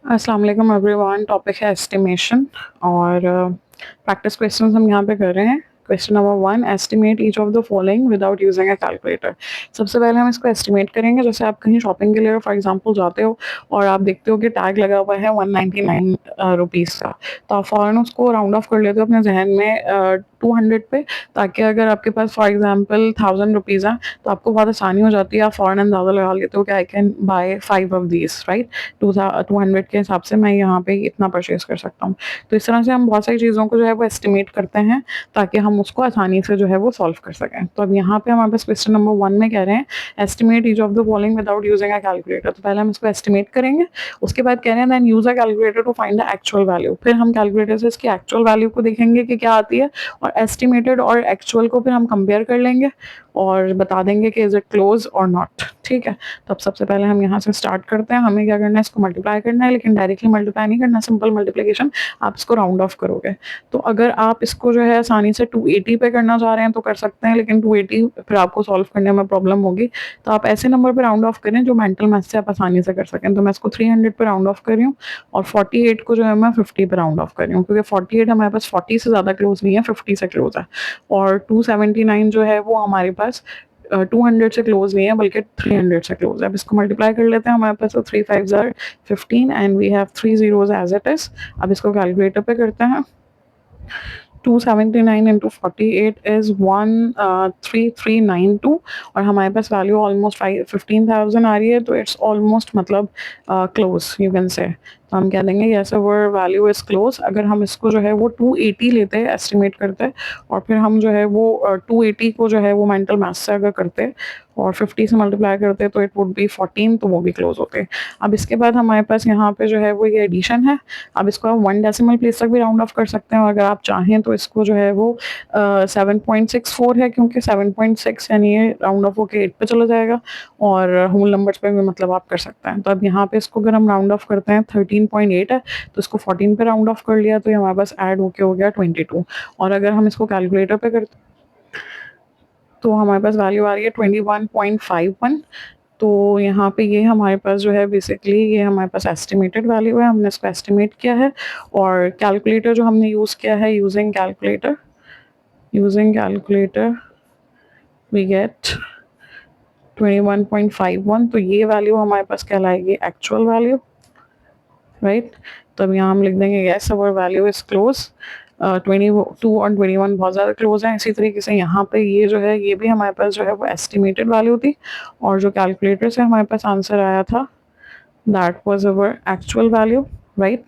अस्सलाम वालेकुम everyone. Topic है एस्टिमेशन और प्रैक्टिस क्वेश्चंस हम यहाँ पे कर रहे हैं। Question number 1, estimate each of the following without using a calculator. सबसे पहले हम इसको एस्टिमेट करेंगे। जैसे आप कहीं शॉपिंग के लिए फॉर एग्जांपल जाते हो और आप देखते हो कि टैग लगा हुआ है 199 रुपीज़ का, तो आप फ़ौरन उसको राउंड ऑफ कर लेते हो अपने जहन में 200 पे, ताकि अगर आपके पास फॉर एग्जांपल 1000 रुपीज़ है तो आपको बहुत आसानी हो जाती है। आप फ़ौरन अंदाज़ा लगा लेते हो कि I can buy 5 of these, right. 200 के हिसाब से मैं यहाँ पे इतना परचेज कर सकता हूँ। तो इस तरह से हम बहुत सारी चीज़ों को जो है वो एस्टिमेट करते हैं ताकि हम उसको आसानी से जो है वो सॉल्व कर सकें। तो अब यहाँ पे हमारे पास क्वेश्चन नंबर 1 में कह रहे हैं estimate each of the following without using a calculator. तो पहले हम इसको एस्टिमेट करेंगे, उसके बाद कह रहे हैं then use a calculator to find the actual value. फिर हम कैलकुलेटर से इसकी एक्चुअल वैल्यू को देखेंगे कि क्या आती है, और एस्टिमेटेड और एक्चुअल को फिर हम कंपेयर कर लेंगे और बता देंगे कि इज इट क्लोज और नॉट। ठीक है, तो अब सबसे पहले हम यहाँ से स्टार्ट करते हैं। हमें क्या करना है, इसको मल्टीप्लाई करना है, लेकिन डायरेक्टली मल्टीप्लाई नहीं करना, सिंपल मल्टीप्लिकेशन। आप इसको राउंड ऑफ करोगे। तो अगर आप इसको जो है आसानी से 280 पे करना चाह रहे हैं तो कर सकते हैं, लेकिन 280 फिर आपको सॉल्व करने में प्रॉब्लम होगी। तो आप ऐसे नंबर पे राउंड ऑफ करें जो मेंटल मैथ से आप आसानी से कर सकें। तो मैं इसको 300 पे राउंड ऑफ कर रही हूँ और 48 को जो है मैं 50 पे राउंड ऑफ कर रही हूँ, क्योंकि 48 हमारे पास 40 से ज़्यादा क्लोज नहीं है, 50 से क्लोज है। और 279 जो है वो हमारे पास 200 से क्लोज नहीं है, बल्कि 300 से क्लोज है। अब इसको मल्टीप्लाई कर लेते हैं। हमारे पास तो 3 5 ज़ार 15 and we have 3 zeros as it is. अब इसको कैलकुलेटर पे करते हैं। 279 इंटू 48 इज 13392 और हमारे पास वैल्यू ऑलमोस्ट 15,000 आ रही है, तो इट्स ऑलमोस्ट मतलब क्लोज यू कैन से। तो हम कह देंगे yes our value is close. अगर हम इसको जो है वो 280 लेते हैं, एस्टिमेट करते हैं, और फिर हम जो है वो 280 को जो है वो मेंटल मैथ से अगर करते हैं और 50 से मल्टीप्लाई करते हैं तो इट वुड बी 14, तो वो भी क्लोज होते हैं। अब इसके बाद हमारे पास यहाँ पे जो है वो ये एडिशन है। अब इसको आप 1 डेसिमल प्लेस तक भी राउंड ऑफ कर सकते हैं, और अगर आप चाहें तो इसको जो है वो 7.64 है, क्योंकि 7.6 यानी ये राउंड ऑफ होकर 8 पे चला जाएगा, और होल नंबर्स पे भी मतलब आप कर सकते हैं। तो अब यहाँ पे इसको अगर हम राउंड ऑफ करते हैं 13.8 है, तो इसको 14 पे राउंड ऑफ कर लिया, तो ये हमारे पास ऐड होके हो गया 22। और अगर हम इसको कैलकुलेटर पे करते तो हमारे पास वैल्यू आ रही है 21.51। तो यहाँ पे ये हमारे पास जो है बेसिकली ये हमारे पास एस्टिमेटेड वैल्यू है, हमने इसको एस्टिमेट किया है। और कैलकुलेटर जो हमने यूज़ किया है, यूजिंग कैलकुलेटर वी गेट 21.51। तो ये वैल्यू हमारे पास कहलाएगी एक्चुअल वैल्यू, राइट। तो अब यहाँ हम लिख देंगे yes our value is close. 22 और 21 बहुत ज़्यादा क्लोज हैं। इसी तरीके से यहाँ पे ये जो है ये भी हमारे पास जो है वो एस्टिमेटेड वैल्यू थी, और जो कैलकुलेटर से हमारे पास आंसर आया था that was our actual value, right.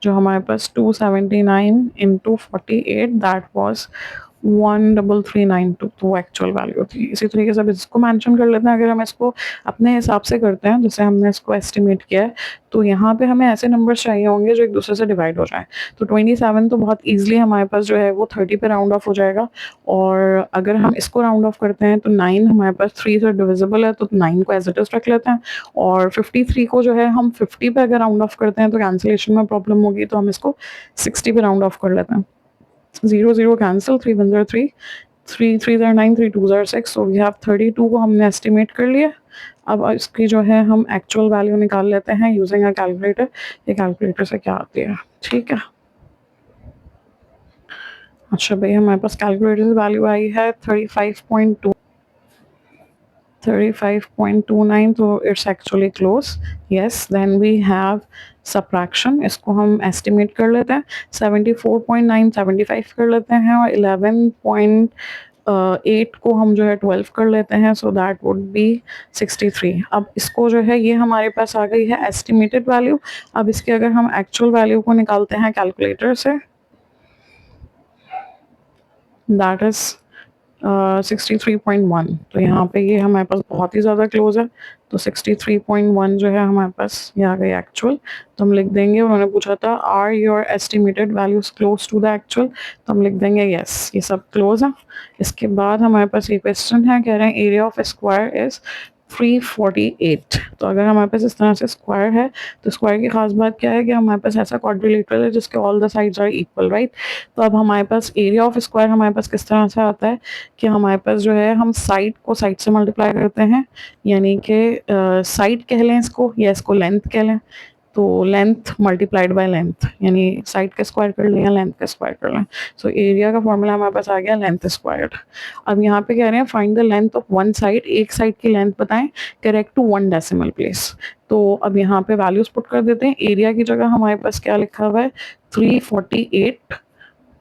जो हमारे पास 279 इंटू 48 दैट वाज 13392, तो एक्चुअल वैल्यू थी। इसी तरीके से अब इसको मेंशन कर लेते हैं। अगर हम इसको अपने हिसाब से करते हैं, जैसे हमने इसको एस्टिमेट किया है, तो यहाँ पे हमें ऐसे नंबर्स चाहिए होंगे जो एक दूसरे से डिवाइड हो जाए। तो 27 तो बहुत ईजिली हमारे पास जो है वो 30 पे राउंड ऑफ हो जाएगा। और अगर हम इसको राउंड ऑफ करते हैं तो 9 हमारे पास 3 से डिविजिबल है, तो 9 को एज इट इज रख लेते हैं। और 53 को जो है हम 50 पे अगर राउंड ऑफ करते हैं तो कैंसिलेशन में प्रॉब्लम होगी, तो हम इसको 60 पे राउंड ऑफ कर लेते हैं। 0 0 कैंसिल, 3 1 3, 3 3 9, 3 2 6, सो वी हैव 32 को हमने एस्टिमेट कर लिया। अब इसकी जो है हम एक्चुअल वैल्यू निकाल लेते हैं यूजिंग अ कैलकुलेटर। ये कैलकुलेटर से क्या आती है, ठीक है। अच्छा भाई, हमारे पास कैलकुलेटर से वैल्यू आई है 35.29, तो it's actually close. Yes, then we have subtraction. इसको हम एस्टिमेट कर लेते हैं। 74.9 75 कर लेते हैं, और 11.8 को हम जो है 12 कर लेते हैं, सो दैट वुड बी 63। अब इसको जो है ये हमारे पास आ गई है एस्टिमेटेड वैल्यू। अब इसके अगर हम एक्चुअल वैल्यू को निकालते हैं कैलकुलेटर से, दैट इज 63.1। तो यहाँ पे ये हमारे पास बहुत ही ज़्यादा क्लोज है। तो 63.1 जो है हमारे पास ये आ गई एक्चुअल। तो हम लिख देंगे, उन्होंने पूछा था are your estimated values close to the actual, तो हम लिख देंगे यस, ये सब क्लोज है। इसके बाद हमारे पास ये क्वेश्चन है, कह रहे हैं एरिया ऑफ स्क्वायर इज 348। तो अगर हमारे पास इस तरह से स्क्वायर है, तो स्क्वायर की खास बात क्या है कि हमारे पास ऐसा क्वाड्रिलेटरल है जिसके all the sides are equal, right. तो अब हमारे पास एरिया ऑफ स्क्वायर हमारे पास किस तरह से आता है कि हमारे पास जो है हम साइड को साइड से मल्टीप्लाई करते हैं, यानी कि साइड कह लें इसको या इसको लेंथ कह लें। तो लेंथ मल्टीप्लाइड बाय लेंथ, यानी साइड का स्क्वायर कर लें या लेंथ का स्क्वायर कर लें। सो एरिया का फॉर्मूला हमारे पास आ गया लेंथ स्क्वायर्ड। अब यहाँ पे कह रहे हैं find the length of one side, एक साइड की लेंथ बताएं correct to one decimal place. तो अब यहाँ पे वैल्यूज पुट कर देते हैं। एरिया की जगह हमारे पास क्या लिखा हुआ है 348,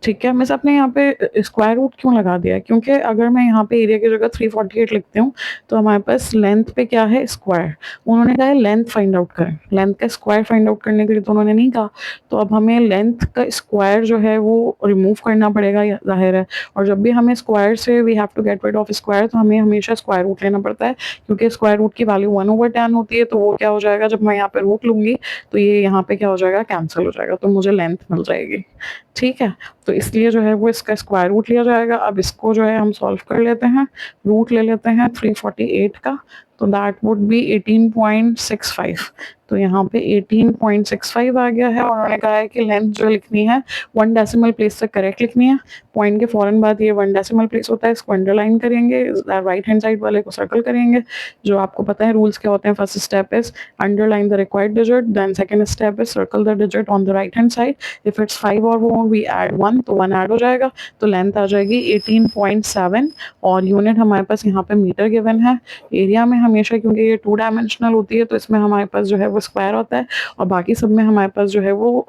ठीक है। मैं आपने यहाँ पे स्क्वायर रूट क्यों लगा दिया है, क्योंकि अगर मैं यहाँ पे एरिया की जगह 348 लिखती हूँ तो हमारे पास लेंथ पे क्या है स्क्वायर, उन्होंने कहा है लेंथ फाइंड आउट करें, लेंथ का स्क्वायर फाइंड आउट करने के लिए तो उन्होंने नहीं कहा। तो अब हमें लेंथ का स्क्वायर जो है वो रिमूव करना पड़ेगा, जाहिर है। और जब भी हमें स्क्वायर से we have to get rid of square, तो हमें हमेशा स्क्वायर रूट लेना पड़ता है, क्योंकि स्क्वायर रूट की वैल्यू 1/10 होती है। तो वो क्या हो जाएगा, जब मैं यहाँ पे रूट लूंगी तो ये यहाँ पे क्या हो जाएगा कैंसिल हो जाएगा, तो मुझे लेंथ मिल जाएगी, ठीक है। तो इसलिए जो है वो इसका स्क्वायर रूट लिया जाएगा। अब इसको जो है हम सॉल्व कर लेते हैं, रूट ले लेते हैं 348 का, तो दैट वुड बी 18.65। तो यहाँ पे 18.65 आ गया है। और उन्होंने कहा है कि लेंथ जो लिखनी है वन डेसिमल प्लेस से करेक्ट लिखनी है। पॉइंट के फौरन बाद ये वन डेसिमल प्लेस होता है, इसको अंडरलाइन करेंगे, राइट हैंड साइड वाले को सर्कल करेंगे। जो आपको पता है रूल्स क्या होते हैं, first step is underline the required digit, then second step is circle the digit on the right hand side. If it's 5 or more we add 1, तो 1 ऐड हो जाएगा, तो लेंथ आ जाएगी 18.7। और यूनिट हमारे पास यहाँ पे मीटर गिवन है। एरिया में हमेशा क्योंकि ये 2 डायमेंशनल होती है तो इसमें हमारे पास जो है वो स्क्वायर होता है, और बाकी सब में हमारे पास जो है वो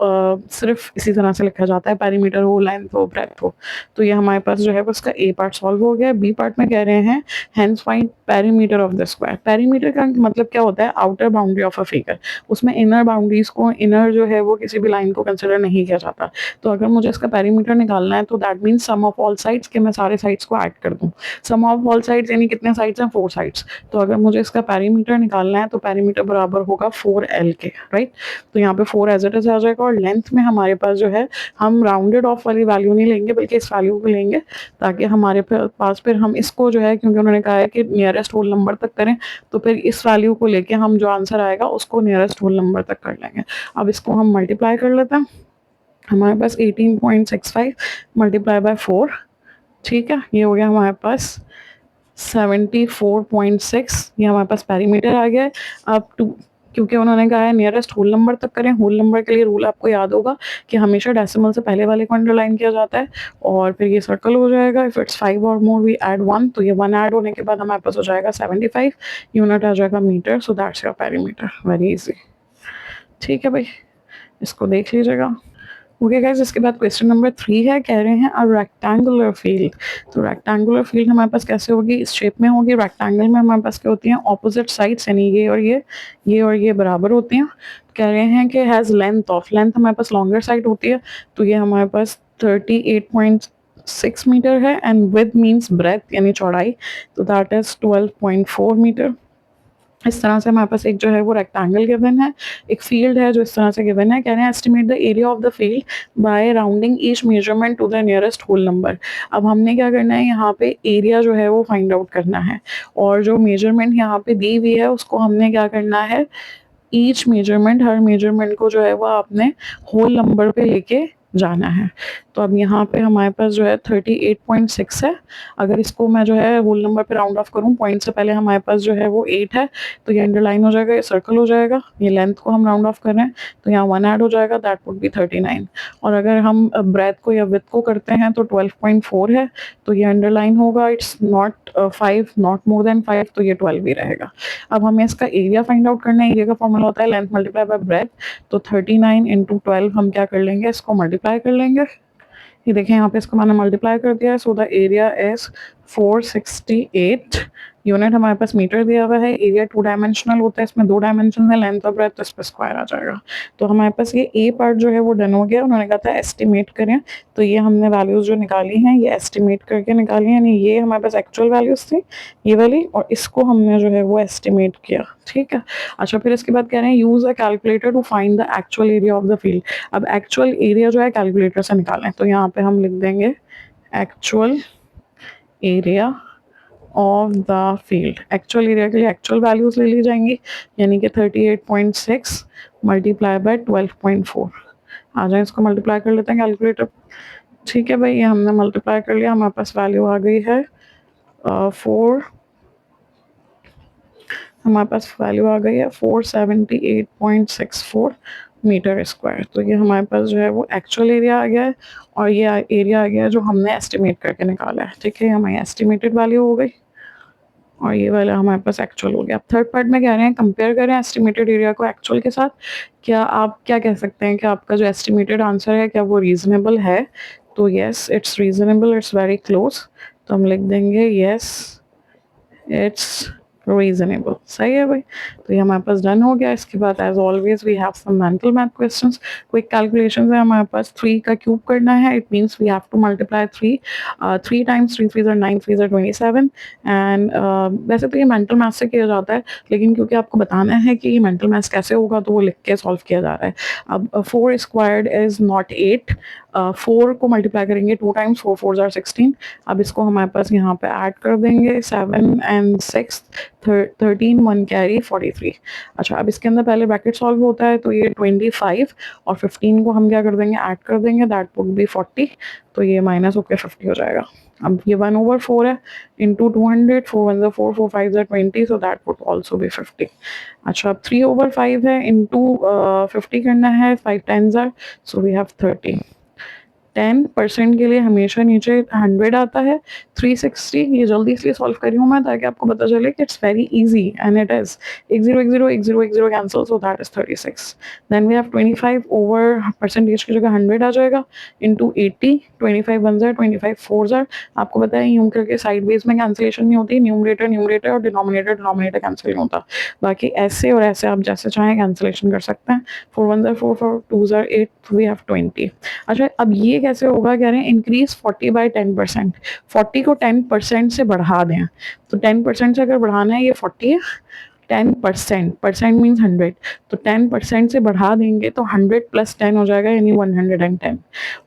सिर्फ इसी तरह से लिखा जाता है, पेरीमीटर हो, लेंथ हो, ब्रेथ हो। तो ये हमारे पास जो है वो इसका ए पार्ट सॉल्व हो गया। बी पार्ट में कह रहे हैं hence find perimeter of the square. Perimeter का मतलब क्या होता है, outer boundary of a figure. उसमें इनर बाउंड्रीज को, इनर जो है वो किसी भी लाइन को कंसिडर नहीं किया जाता। तो अगर मुझे इसका पेरीमीटर निकालना है तो that means sum of all sides, के मैं सारे साइड्स को ऐड कर दूं। सम ऑफ ऑल साइड्स यानी कितने साइड्स हैं, 4 साइड्स। तो अगर मुझे इसका पेरीमीटर निकालना है तो पेरीमीटर बराबर होगा 4L के, राइट। तो यहाँ पे 4 एज इट इज आ जाएगा। और लेंथ में हमारे पास जो है हम राउंडेड ऑफ वाली वैल्यू नहीं लेंगे, बल्कि इस वैल्यू को लेंगे, ताकि हमारे पास फिर हम इसको जो है, क्योंकि उन्होंने कहा है कि नियरेस्ट होल नंबर तक करें, तो फिर इस वैल्यू को लेके हम जो आंसर आएगा उसको नियरेस्ट होल नंबर तक कर लेंगे। अब इसको हम मल्टीप्लाई कर लेते हैं। हमारे पास 18.65 मल्टीप्लाई बाय 4, ठीक है, ये हो गया हमारे पास 74.6। ये हमारे पास पेरीमीटर आ गया है। अब क्योंकि उन्होंने कहा है नियरेस्ट होल नंबर तक करें, होल नंबर के लिए रूल आपको याद होगा कि हमेशा डेसिमल से पहले वाले को अंडरलाइन किया जाता है, और फिर ये सर्कल हो जाएगा। If it's 5 or more we add 1, तो ये 1 ऐड होने के बाद हमारे पास हो जाएगा 75, यूनिट आ जाएगा metre. So that's your perimeter, very easy, ठीक है भाई, इसको देख लीजिएगा। ओके गाइस, इसके बाद क्वेश्चन नंबर 3 है, कह रहे हैं अ रेक्टेंगुलर फील्ड। तो रेक्टेंगुलर फील्ड हमारे पास कैसे होगी, इस शेप में होगी। रेक्टेंगल में हमारे पास क्या होती हैं, ऑपोजिट साइड्स, यानी ये और ये बराबर होती हैं। कह रहे हैं कि हैज़ लेंथ ऑफ, लेंथ हमारे पास लॉन्गर साइड होती है, तो ये हमारे पास 38.6 मीटर है। एंड विद मीन्स ब्रेथ यानी चौड़ाई, तो दैट इज 12.4 मीटर। इस तरह से हमारे पास एक जो है वो रेक्टेंगल गिवन है, एक फील्ड है जो इस तरह से गिवन है। कह रहे हैं estimate the area of the field by rounding each measurement to the nearest whole number. अब हमने क्या करना है, यहाँ पे एरिया जो है वो फाइंड आउट करना है, और जो मेजरमेंट यहाँ पे दी हुई है उसको हमने क्या करना है, ईच मेजरमेंट, हर मेजरमेंट को जो है वो आपने होल नंबर पे लेके जाना है। तो अब यहाँ पे हमारे पास जो है 38.6 है। अगर इसको मैं जो है होल नंबर पे राउंड ऑफ करूँ, पॉइंट से पहले हमारे पास जो है वो 8 है, तो ये अंडरलाइन हो जाएगा, ये सर्कल हो जाएगा। ये लेंथ को हम राउंड ऑफ कर रहे हैं, तो यहाँ 1 ऐड हो जाएगा, दैट वुड बी 39। और अगर हम ब्रेथ को या विड्थ को करते हैं तो 12.4 है, तो ये अंडरलाइन होगा, it's not 5, not more than 5, तो ये 12 ही रहेगा। अब हमें इसका एरिया फाइंड आउट करना है। एरिया का फॉर्मूला होता है लेंथ मल्टीप्लाई बाय ब्रेथ। तो 39 इंटू 12 हम क्या कर लेंगे, इसको मल्टीप्लाई कर लेंगे। ये देखें यहाँ पे इसको मैंने मल्टीप्लाई कर दिया है। So the area is 468। Unit हमारे पास मीटर दिया हुआ है। एरिया 2 डायमेंशनल होता है, इसमें 2 डायमेंशन है, लेंथ और ब्रेथ, तो इस पर स्क्वायर आ जाएगा। तो हमारे पास ये ए पार्ट जो है वो डन हो गया। उन्होंने कहा था एस्टिमेट करें, तो ये हमने वैल्यूज जो निकाली हैं ये एस्टिमेट करके निकाली हैं, यानी ये हमारे पास एक्चुअल वैल्यूज थी ये वाली, और इसको हमने जो है वो एस्टिमेट किया, ठीक है। अच्छा, फिर इसके बाद कह रहे हैं use a calculator to find the actual area of the field. अब एक्चुअल एरिया जो है कैलकुलेटर से निकालें, तो यहाँ पे हम लिख देंगे actual area of the field. Actual area के लिए एक्चुअल वैल्यूज ले ली जाएंगी, यानी कि 38.6 मल्टीप्लाई बाय 12.4 आ जाए। इसको मल्टीप्लाई कर लेते हैं कैलकुलेटर, ठीक है भाई। ये हमने मल्टीप्लाई कर लिया, हमारे पास वैल्यू आ गई है 4 हमारे पास वैल्यू आ गई है 478.64 मीटर स्क्वायर। तो ये हमारे पास जो है वो एक्चुअल एरिया आ गया है और ये एरिया आ गया है जो हमने एस्टिमेट करके निकाला है। ठीक है, हमारी एस्टिमेटेड वैल्यू हो गई और ये वाला हमारे पास एक्चुअल हो गया। अब थर्ड पार्ट में कह रहे हैं कंपेयर करें एस्टिमेटेड एरिया को एक्चुअल के साथ। क्या आप क्या कह सकते हैं कि आपका जो एस्टिमेटेड आंसर है क्या वो रीजनेबल है? तो yes, it's reasonable, it's very close. तो हम लिख देंगे यस, इट्स रीजनेबल। सही है भाई। तो ये हमारे पास डन हो गया। इसके बाद as always we have some mental math questions. Quick calculations है हमारे पास। 3 का क्यूब करना है, it means we have to multiply 3 3 times 3 3 9 3 27। And वैसे तो ये मेंटल मैथ से किया जाता है, लेकिन क्योंकि आपको बताना है कि ये मेंटल मैथ कैसे होगा तो वो लिख के सॉल्व किया जा रहा है। अब 4 स्क्वायर्ड इज नॉट 8। 4 को मल्टीप्लाई करेंगे 2 टाइम्स, 4 4 आर 16। अब इसको हमारे पास यहाँ पे ऐड कर देंगे 7 एंड 6, 13, 1 कैरी 43। अच्छा, अब इसके अंदर पहले ब्रैकेट सॉल्व होता है तो ये 25 और 15 को हम क्या कर देंगे, ऐड कर देंगे, दैट वुड बी 40। तो ये माइनस होकर 50 हो जाएगा। अब ये 1/4 है into 200, 4 1 4 4 5 20, so that would also be 50। अच्छा, अब 3/5 है इंटू 50 करना है, 5 10 आर, सो वी हैव 30। 10% के लिए हमेशा नीचे 100 आता है। 360 ये जल्दी इसलिए सॉल्व करी हूँ मैं ताकि आपको पता चले कि it's very easy and it is. एक जीरो एक जीरो एक जीरो एक zero cancel, so that is 36। Then we have 25 over percentage की जगह 100 आ जाएगा इंटू 80। 25 1 jar, 25 4 jar. आपको पता है यूं करके साइड बेस में कैंसिलेशन नहीं होती, न्यूमरेटर न्यूमरेटर और डिनोमिनेटर डिनोमिनेटर कैंसिल नहीं होता। बाकी ऐसे और ऐसे आप जैसे चाहें कैंसिलेशन कर सकते हैं। 4 1 जार 4 4 2 जार 8, वी हैव 20। अच्छा, अब ये कैसे होगा, कह रहे हैं इंक्रीज 40/10%। 40 को 10% से बढ़ा दें, तो 10% से अगर बढ़ाना है, ये 40 है, 10%, परसेंट मीन्स 100, तो 10% से बढ़ा देंगे तो 100 + 10 हो जाएगा, यानी 110।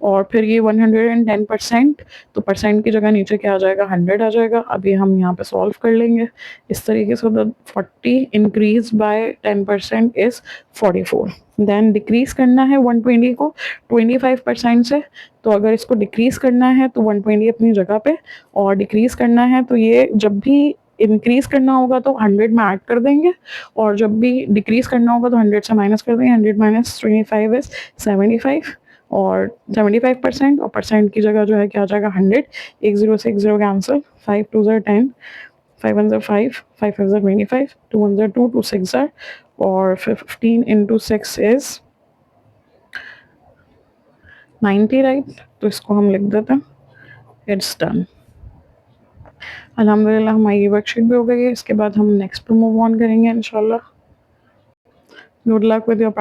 और फिर ये 110%, तो परसेंट की जगह नीचे क्या आ जाएगा, 100 आ जाएगा। अभी हम यहाँ पे सॉल्व कर लेंगे इस तरीके से। 40 increase by 10% is 44। Then decrease करना है 120 को 25% से, तो अगर इसको डिक्रीज करना है तो 120 अपनी जगह पे, और डिक्रीज करना है तो ये जब भी इंक्रीज करना होगा तो 100 में ऐड कर देंगे, और जब भी डिक्रीज करना होगा तो 100 से माइनस कर देंगे। 100 - 25 इज 75, और 75%, और परसेंट की जगह जो है क्या आ जाएगा, 100। एक जीरो से एक जीरो कैंसिल, 5 2 10, 5 1 5, 5 5 25, 2 1 2, 2 6 और 15 इंटू 6 इज 90, राइट। तो इसको हम लिख देते हैं, इट्स डन। अल्हम्दुलिल्लाह हमारी वर्कशीट भी हो गई है। इसके बाद हम नेक्स्ट पे मूव ऑन करेंगे इंशाल्लाह। Good luck with your